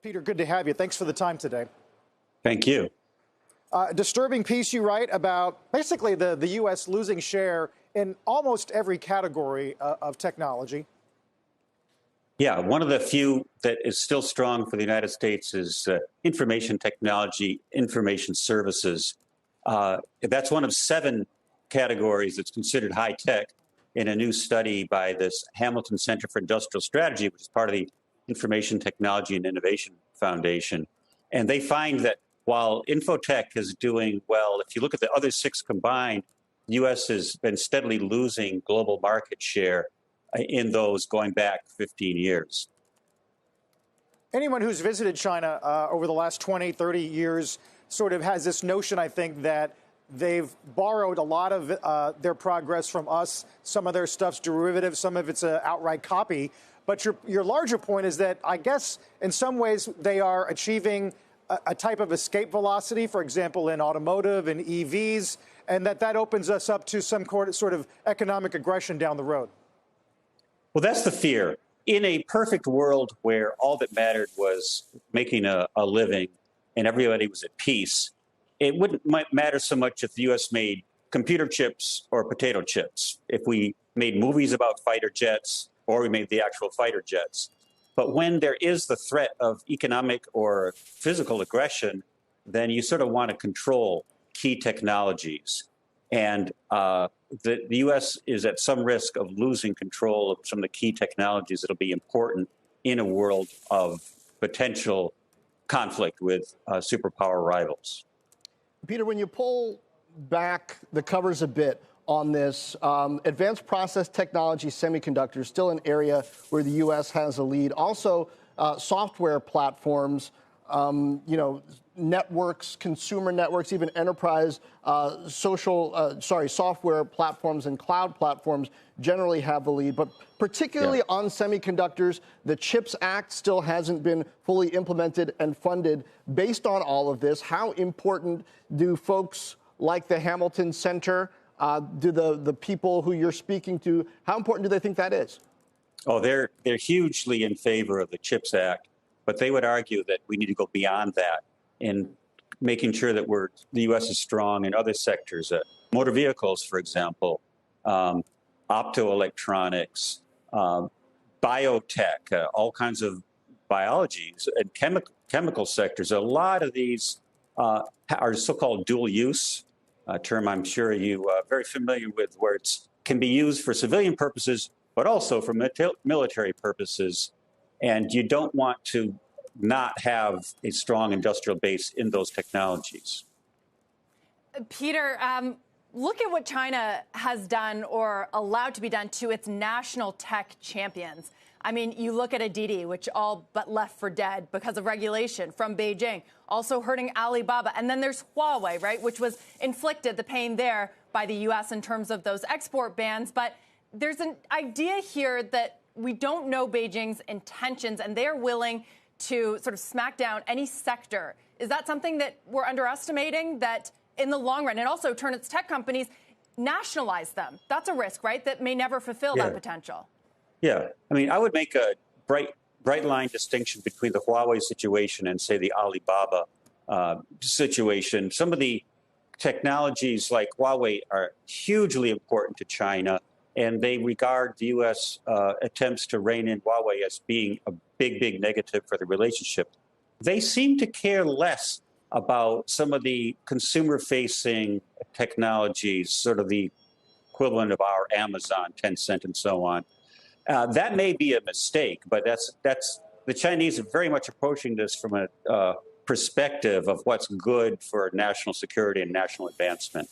Peter, good to have you. Thanks for the time today. Thank you. Disturbing piece you write about basically the U.S. losing share in almost every category of technology. Yeah, one of the few that is still strong for the United States is information technology, information services. That's one of 7 categories that's considered high tech in a new study by this Hamilton Center for Industrial Strategy, which is part of the Information Technology and Innovation Foundation. And they find that while infotech is doing well, if you look at the other 6 combined, the U.S. has been steadily losing global market share in those going back 15 years. Anyone who's visited China over the last 20, 30 years sort of has this notion, I think, that they've borrowed a lot of their progress from us. Some of their stuff's derivative, some of it's an outright copy. But your larger point is that, I guess, in some ways, they are achieving a type of escape velocity, for example, in automotive and EVs, and that opens us up to some sort of economic aggression down the road. Well, that's the fear. In a perfect world where all that mattered was making a living and everybody was at peace, it wouldn't matter so much if the U.S. made computer chips or potato chips, if we made movies about fighter jets or we made the actual fighter jets. But when there is the threat of economic or physical aggression, then you sort of want to control key technologies. And the U.S. is at some risk of losing control of some of the key technologies that will be important in a world of potential conflict with superpower rivals. Peter, when you pull back the covers a bit on this, advanced process technology, semiconductors, still an area where the U.S. has a lead. Also, software platforms, networks, consumer networks, even enterprise software platforms and cloud platforms generally have the lead. But particularly on semiconductors, the CHIPS Act still hasn't been fully implemented and funded. Based on all of this, how important do folks like the Hamilton Center, do the people who you're speaking to, how important do they think that is? Oh, they're hugely in favor of the CHIPS Act, but they would argue that we need to go beyond that in making sure that the U.S. is strong in other sectors, motor vehicles, for example, optoelectronics, biotech, all kinds of biologies and chemical sectors. A lot of these are so-called dual use, a term I'm sure you are very familiar with, where it can be used for civilian purposes, but also for military purposes. And you don't want to not have a strong industrial base in those technologies. Peter, look at what China has done or allowed to be done to its national tech champions. I mean, you look at Aditi, which all but left for dead because of regulation from Beijing, also hurting Alibaba. And then there's Huawei, right, which was inflicted, the pain there, by the U.S. in terms of those export bans. But there's an idea here that we don't know Beijing's intentions, and they're willing to sort of smack down any sector. Is that something that we're underestimating, that in the long run, and also turn its tech companies, nationalize them? That's a risk, right, that may never fulfill that potential. Yeah. I mean, I would make a bright line distinction between the Huawei situation and, say, the Alibaba situation. Some of the technologies like Huawei are hugely important to China, and they regard the U.S. Attempts to rein in Huawei as being a big negative for the relationship. They seem to care less about some of the consumer-facing technologies, sort of the equivalent of our Amazon, Tencent, and so on. That may be a mistake, but that's the Chinese are very much approaching this from a perspective of what's good for national security and national advancement.